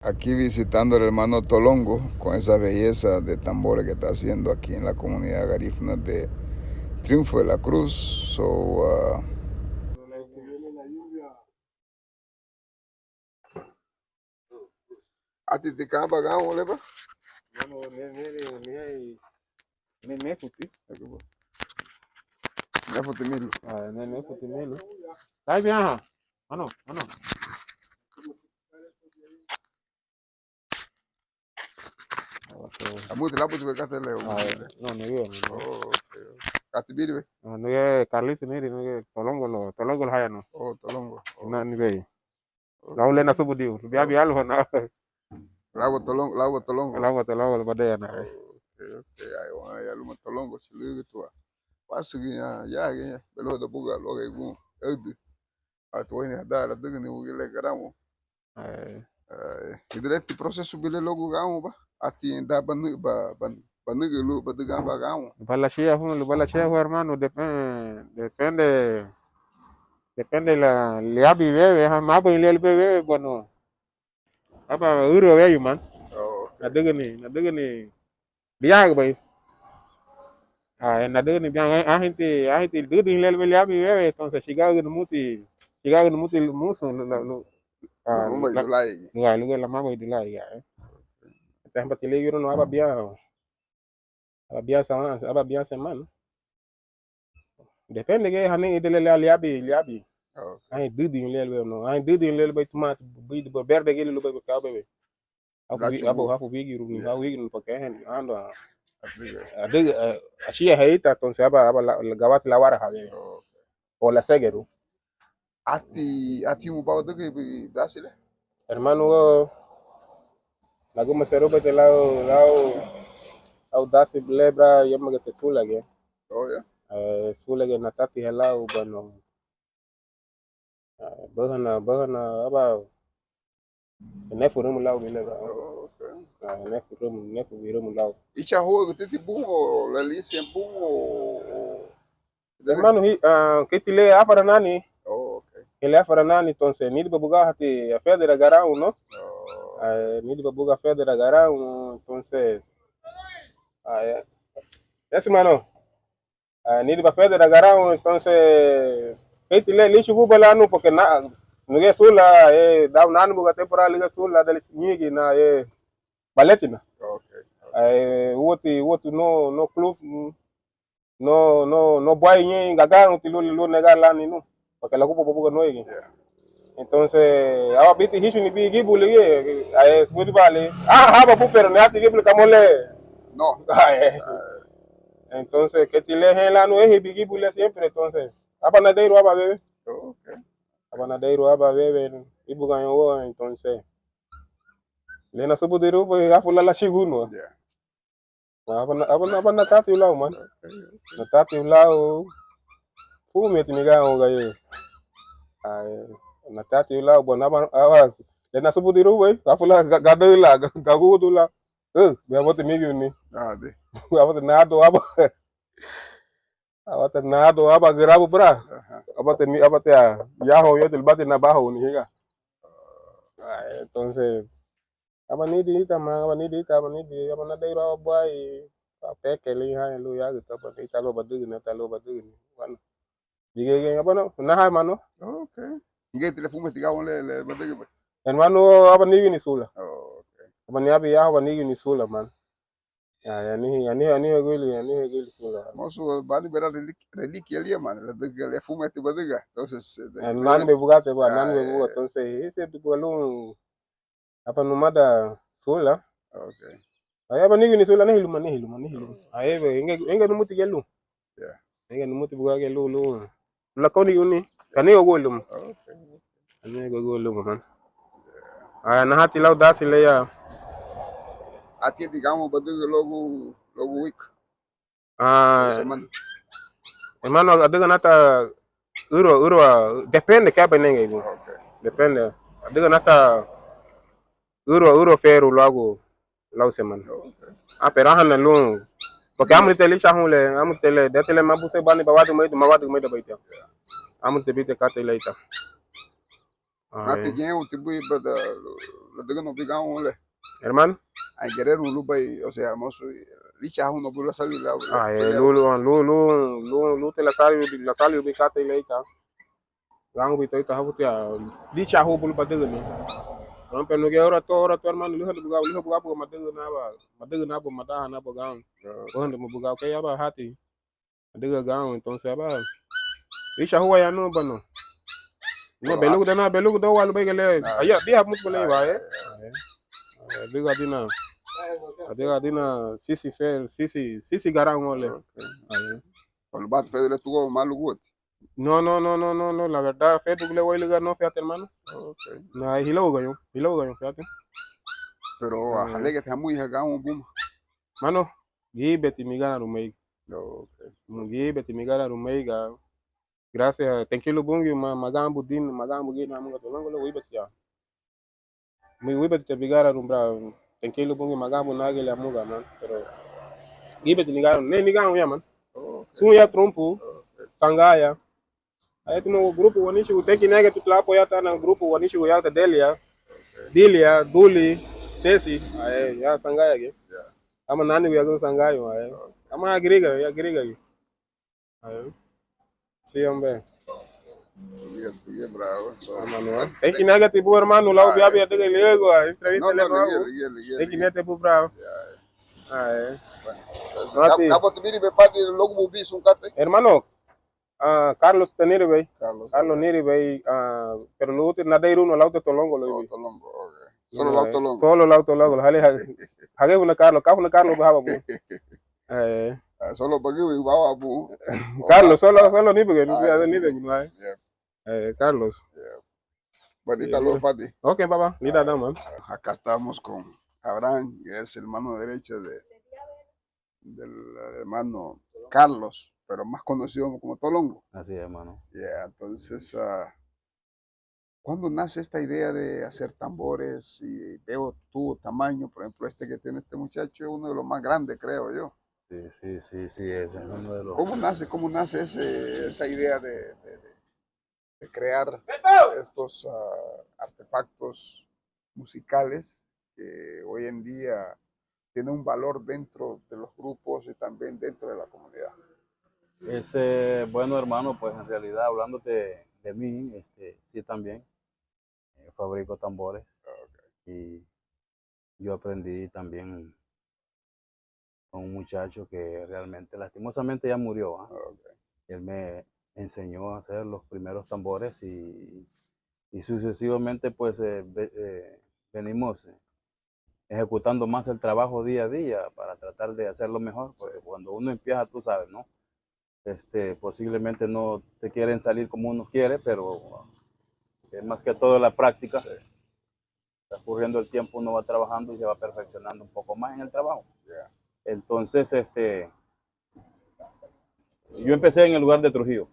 Aquí visitando al hermano Tolongo con esa belleza de tambores que está haciendo aquí en la comunidad garífuna de Triunfo de la Cruz. A ti te camba gamo leba? No, ne futi. Ne futi milu. Ne futi melo. Sai bien, ha. Ano. Amuti la puti bekate leo. No, ne veo. Oh, okay. Kati biri be? No, ne Carlito neri, ne Tolongo haya no. Oh, Tolongo. Na ni veo. Okay. Laule na subu diu. Biya lo na. Lago Tolongo. Tolongo badaya na. Okay. Ay, wana ya luma Tolongo silu tua. Pasugi ya belo da buga loga igu. Edi. Atuweni hadara dugni wugile garamo. Diretti processo bile logo gamo ba. Ati da banigelu badigamba gamo. Balashia hu hermano depende la liabi wewe ha mabo ile wewe bueno. Apa uro wewe man. Oh, okay. Nadegani biya ba. Nadegani biya ahinte dudi ile liabi wewe entonces shigaga muti musu Mama idulai. lugar la mabo idulai ya. Tempa tile yuro no aba biya semana. Depende ke hani idele liabi. Okay. Ai dudi lelwe no. Ai dudi lelwe tomat bidi bo berde gele lo be ka be. Hapo wigi rumi ha wigi no pake ando adiga ashia haita entonces aba gawati la wara ha be. O la segeru. Ati mubao dege dasile. Hermano lago serobe te lao au dasi lebra yema te sulage. Oh yeah. Sulage natati helao bano. Bahana aba nefu rumu lao bile ba. Okay. Nefu rumu lao. Icha ho titi bungo la lisi bungo. Hermano kitile afara nani? Oh, okay. Ile afara nani entonces nidi babuga hati a federa garau no? Oh. Nidi babuga federa garau entonces mano. Nidi ba federa garau entonces kitile lishu bubala no porque na nuge sula da nanu buga temporal liga sula dali nyigi na baletina. Okay. Wotu no club no boy nyi gaga lo nega lani no porque la cupo buga no igi. Yeah. Entonces awa biti hishu ni bi gibule ye sbudi bale haba pero ne ati gibule kamole No. Entonces que tile hela no bi gibule siempre entonces haba na deiro haba bebe. Okay. Haba na deiro haba bebe ibuga yo entonces lena subudiru pues afula la shiguno. Yeah. Apa na tati ulau man. Na tati ulau meti miga o gaye. Na tati ulau bon awas. Lena subudiru we afula gadela gagudula. Biya bote migi ni. De. Abate nado aba gerabu bra. Abate yaho yetel bate na baho ni higa. Entonces aba nidi na deiro boy peke li ha lu ya gitu apa ita lo badu ni wan dige apa no na ha mano. Okay. Nge telefume tigawo le badege ba. Hermano aba nigi ni sula. Okay. Aba ni abi ya aba nigi ni sula man. Yani gili sula. Mosu bani bera reliquia ali man, le dege le fume te badega. Entonces Nan be bugate ba nan be buga entonces ese tu balun apa numada sula. Okay. Aba nigi ni sula ni hiluma. Aye inge numuti gelu. Yeah. Inge numuti buga gelu. La koni uni kani ogolum. Okay. Ani ogolum man. Na hati lau dasi le ya. Ati digamos badege logo week. Hermano adiga nata uro depende kaba nenge ibu. Okay. Depende. Adiga nata uro feru lau semana. Okay. Pero hana lung. Porque amu tele shahule, detele mabuse bani bawadu maidu baita. Amu te bite kate leita. Nati quien un tipo y pero lo tengo no pica un le. Hermano. Hay querer un lupa y o sea, mozo licha uno por la salud la. Lu te la sali ubicate ile ita. Gang bito ita habutia. Licha hu bulu padego ni. Ron penu ge ora to hermano lu buga bu madego na bu madaha na bu gang. Wanda mu buga ke ya ba hati. Madego gang entonces ba. Licha huwa ya no bano. No belugu do walu begele. Aya dia mus bele ba eh. Biga dina. Adina sisi garang ole. Cuando bat Fede tuvo malo gusto. No, la verdad, Fede le voy a ligar, no, fíjate, hermano. Okay. No, hilo gallo, fíjate. Pero jale que te muy acá un boom. Mano, gibeti migana rumei. Okay. Gibeti migana rumei ga. Gracias, tenkilo bungi magambu gina munga tolongo lo wibeti ya. Mi wibeti te bigara rumbra. Tenkilo bungi magambu nagele amuga man, pero gibeti migana, ne migana ya man. Suya trompo, sangaya. Aí tu no grupo wanishi uteki nega tu tlapo yata na grupo wanishi yata Delia, Duli, Sesi, aí ya sangaya ge. Ama nani wiyago sangayo aí. Ama agriga. Aí. Sí, hombre. Tu bien bravo. Teki nega tipo hermano, lá o biabi até lego, entrevista le nuevo. Teki nega tipo bravo. Aí. Acabo de vir me padi logo bubi sun kate. Hermano, Carlos Teniri bay. Carlos Niri bay, pero luego te nadeiru no lauto tolongo lo. Tolongo, okay. Solo lauto longo. Solo lauto longo, hage una Carlos, baba bu. Solo pagi baba bu. Carlos, solo ni porque no ni de no. Carlos. Bonita lo pati. Okay, papá, mira nada man. Acá estamos con Abraham, que es el mano derecha del hermano Carlos, pero más conocido como Tolongo. Así es, hermano. Entonces, ¿cuándo nace esta idea de hacer tambores? Y veo tu tamaño, por ejemplo, este que tiene este muchacho es uno de los más grandes, creo yo. Sí, es uno de los... ¿Cómo nace esa idea de crear estos artefactos musicales que hoy en día tienen un valor dentro de los grupos y también dentro de la comunidad? Bueno, hermano, pues en realidad, hablándote de mí, sí también fabrico tambores. Okay. Y yo aprendí también con un muchacho que realmente, lastimosamente, ya murió. Okay. Él me enseñó a hacer los primeros tambores y sucesivamente, pues, venimos ejecutando más el trabajo día a día para tratar de hacerlo mejor, porque cuando uno empieza, tú sabes, ¿no? Posiblemente no te quieren salir como uno quiere, pero más que todo la práctica. Sí. Transcurriendo el tiempo uno va trabajando y se va perfeccionando un poco más en el trabajo. Yeah. Entonces, yo empecé en el lugar de Trujillo.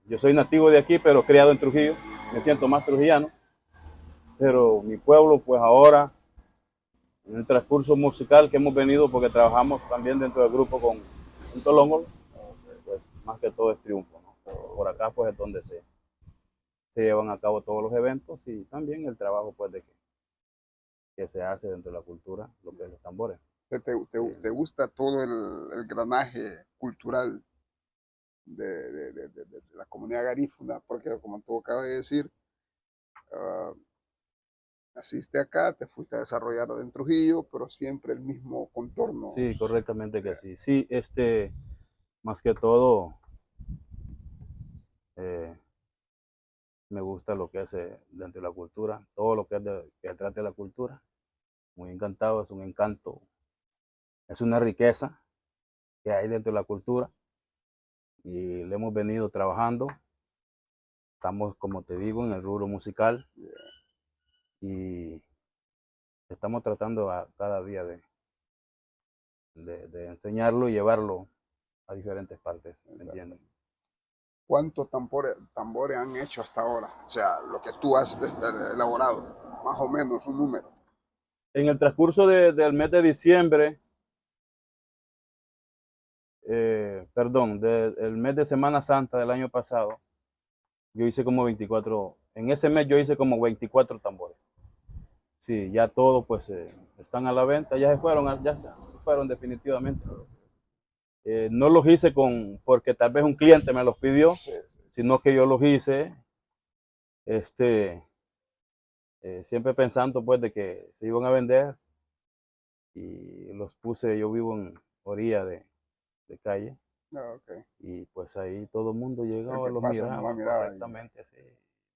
Yo soy nativo de aquí, pero criado en Trujillo. Me siento más trujillano. Pero mi pueblo, pues ahora, en el transcurso musical que hemos venido, porque trabajamos también dentro del grupo con Tolongo, pues más que todo es triunfo, ¿no? Por acá, pues es donde se llevan a cabo todos los eventos y también el trabajo, pues, que se hace dentro de la cultura, lo que es los tambores. ¿Te gusta todo el granaje cultural de la comunidad garífuna? Porque, como tú acabas de decir, naciste acá, te fuiste a desarrollar en Trujillo, pero siempre el mismo contorno. Sí, correctamente que sí. Sí, más que todo, me gusta lo que es dentro de la cultura, todo lo que es que trate de la cultura. Muy encantado, es un encanto, es una riqueza que hay dentro de la cultura y le hemos venido trabajando. Estamos, como te digo, en el rubro musical y estamos tratando cada día de enseñarlo y llevarlo a diferentes partes, ¿me entiendes? ¿Cuántos tambores han hecho hasta ahora? O sea, lo que tú has elaborado, más o menos un número. En el transcurso del mes de diciembre, del mes de Semana Santa del año pasado, yo hice como 24, en ese mes yo hice como 24 tambores. Sí, ya todo pues están a la venta, ya se fueron, ya está, se fueron definitivamente. No los hice porque tal vez un cliente me los pidió, sino que yo los hice siempre pensando pues de que se iban a vender y los puse, yo vivo en orilla de calle Okay. y pues ahí todo el mundo llegaba, los pasa, no va a miraba mirar correctamente, sí,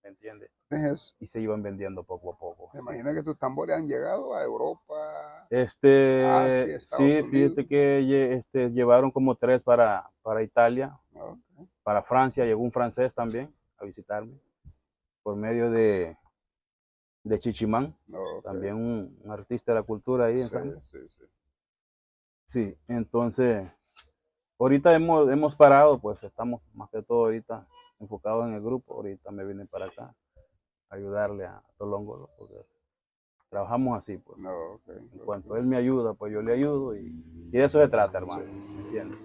¿me entiendes? Entonces, Y se iban vendiendo poco a poco. me Sí. imagino que tus tambores han llegado a Europa, Asia, Estados Sí, Unidos. fíjate que llevaron como 3 para Italia, Okay. para Francia, llegó un francés también a visitarme por medio de Chichimán, Okay. también un artista de la cultura ahí en Sí, San. sí, sí. Sí, entonces, ahorita hemos parado, pues estamos más que todo ahorita enfocados en el grupo. Ahorita me vine para acá a ayudarle a Tolongolo, porque trabajamos así, pues. No, okay, En okay. cuanto él me ayuda, pues yo le ayudo y de eso se trata, hermano. Sí. ¿Me entiendes?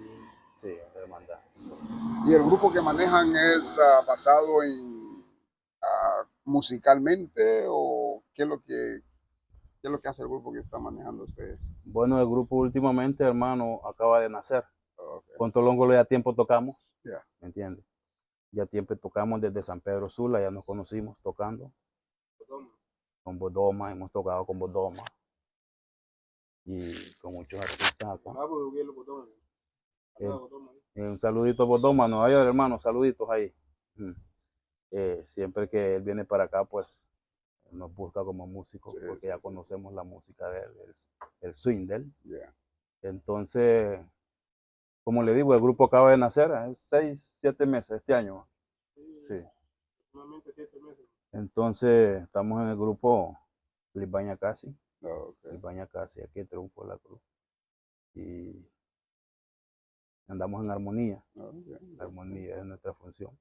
Sí, hermandad. Y el grupo que manejan es basado en musicalmente o qué es lo que hace el grupo que están manejando ustedes. Bueno, el grupo últimamente, hermano, acaba de nacer. Okay. Con Tolongolo ya tiempo tocamos, Yeah. ¿me entiendes? Ya tiempo tocamos desde San Pedro Sula, ya nos conocimos tocando. Con Bodoma, hemos tocado con Bodoma y con muchos artistas acá. Un saludito a Bodoma, Nueva York, hermano, saluditos ahí. Siempre que él viene para acá, pues nos busca como músico, Sí, porque sí, ya sí. conocemos la música de él, el swing de él. Yeah. Entonces, como le digo, el grupo acaba de nacer, 6, 7 meses este año. Sí. Entonces, estamos en el grupo Lisbaña Casi. Okay. Lisbaña Casi, aquí triunfó la cruz. Y andamos en armonía. Okay. La armonía es nuestra función.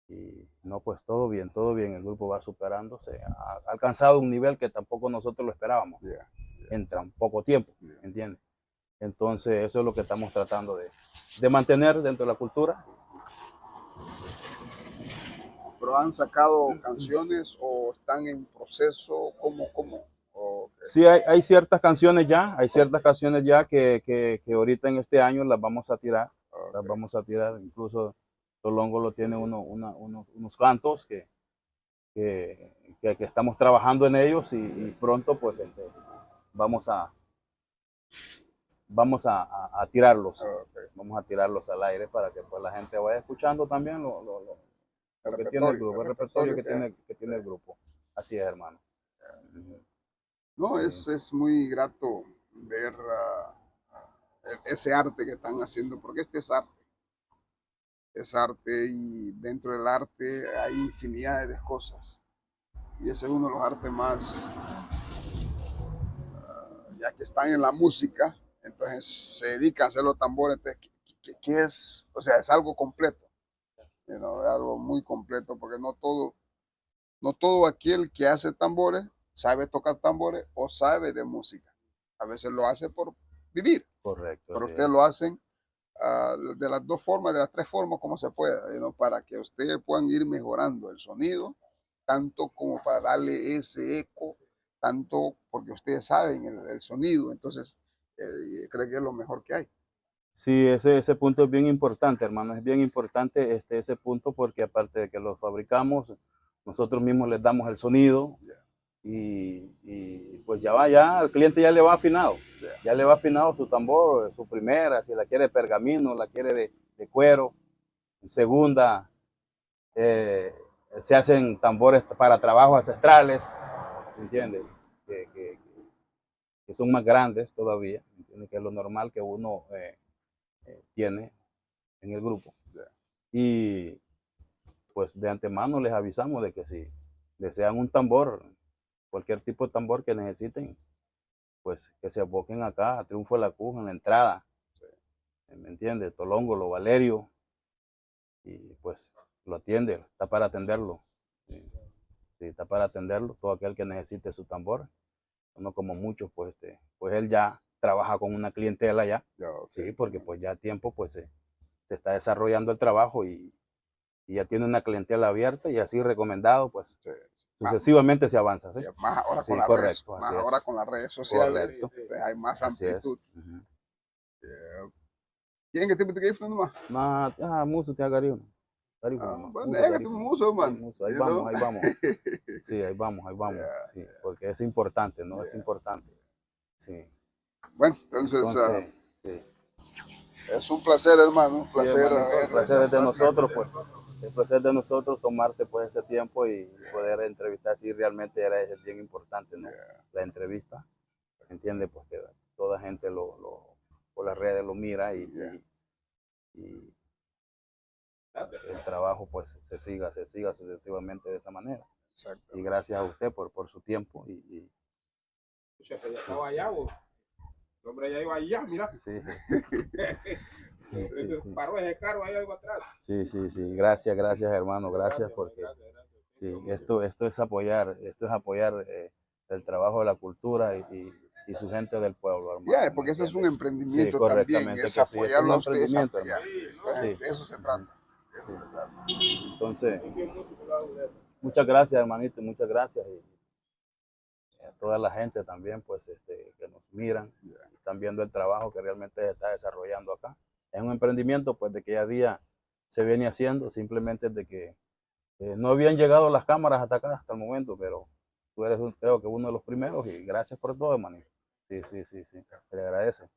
Y no, pues todo bien, el grupo va superándose, ha alcanzado un nivel que tampoco nosotros lo esperábamos, Yeah. en tan poco tiempo, Yeah. ¿entiendes? Entonces eso es lo que estamos tratando de mantener dentro de la cultura. ¿Pero han sacado canciones o están en proceso? ¿Cómo? Okay. Sí, hay ciertas canciones ya, que ahorita en este año las vamos a tirar, incluso Tolongo lo tiene unos cantos que estamos trabajando en ellos y pronto pues vamos a tirarlos, Okay. vamos a tirarlos al aire para que pues la gente vaya escuchando también El lo que tiene el repertorio, grupo, el el repertorio repertorio que tiene el grupo. Así es, hermano. No, Sí, es muy grato ver ese arte que están haciendo, porque este es arte y dentro del arte hay infinidad de cosas. Y ese es uno de los artes más, ya que están en la música, entonces se dedican a hacer los tambores, entonces, ¿qué es? O sea, es algo completo, you know, es algo muy completo, porque no todo aquel que hace tambores sabe tocar tambores o sabe de música. A veces lo hace por vivir, correcto, pero así ustedes es. lo hacen de las dos formas, de las tres formas como se pueda, ¿no? Para que ustedes puedan ir mejorando el sonido, tanto como para darle ese eco, tanto porque ustedes saben el sonido, entonces creo que es lo mejor que hay. Sí, ese punto es bien importante, hermano, es bien importante ese punto porque aparte de que los fabricamos, nosotros mismos les damos el sonido y pues ya el cliente ya le va afinado, ya le va afinado su tambor, su primera, si la quiere de pergamino, la quiere de cuero, segunda, se hacen tambores para trabajos ancestrales, ¿entiendes? Que, que, que son más grandes todavía, ¿entiendes? Que es lo normal que uno tiene en el grupo. Y pues de antemano les avisamos de que si desean un tambor, cualquier tipo de tambor que necesiten, pues que se aboquen acá a Triunfo de la Cruz en la entrada, ¿me entiendes? Tolongolo, Valerio, y pues lo atiende, está para atenderlo. Sí, está para atenderlo, todo aquel que necesite su tambor. No como muchos, pues él ya trabaja con una clientela ya, Ya, okay. sí, porque pues ya a tiempo pues se está desarrollando el trabajo y ya tiene una clientela abierta y así recomendado, pues Sí. sucesivamente se avanza. ¿Sí? Más ahora Sí, con las correcto, redes, así más es. ahora con las redes sociales, Correcto. hay más Así es. amplitud. ¿Quién que tipo de que nomás? Muso te agario. Bueno, tu muso, man. Ahí vamos, ahí vamos. Sí, ahí vamos, ahí vamos. Sí, porque es importante, ¿no? Es importante. Sí. Bueno, entonces sí. es un placer, hermano, un Sí, placer. hermanito, el placer es de nosotros, pues. El placer de nosotros tomarte pues ese tiempo y poder entrevistar, si realmente era bien importante, ¿no? La entrevista, ¿entiendes? Porque toda gente por las redes lo mira y el trabajo pues se siga sucesivamente de esa manera. Y gracias a usted por su tiempo Estaba allá, vos. El hombre ya iba allá, mira. Sí. Paró ese carro ahí algo atrás. Sí. Gracias, hermano, gracias porque sí, esto es apoyar el trabajo de la cultura y su gente del pueblo, hermano. Porque ese es un emprendimiento sí, también, es apoyarlo a ustedes, Sí. de eso se trata. Entonces, muchas gracias, hermanito, muchas gracias. Y a toda la gente también, pues, que nos miran, están viendo el trabajo que realmente se está desarrollando acá. Es un emprendimiento, pues, de que ya día se viene haciendo, simplemente de que no habían llegado las cámaras hasta acá, hasta el momento, pero tú eres, creo que uno de los primeros y gracias por todo, hermanito. Sí. Se le agradece.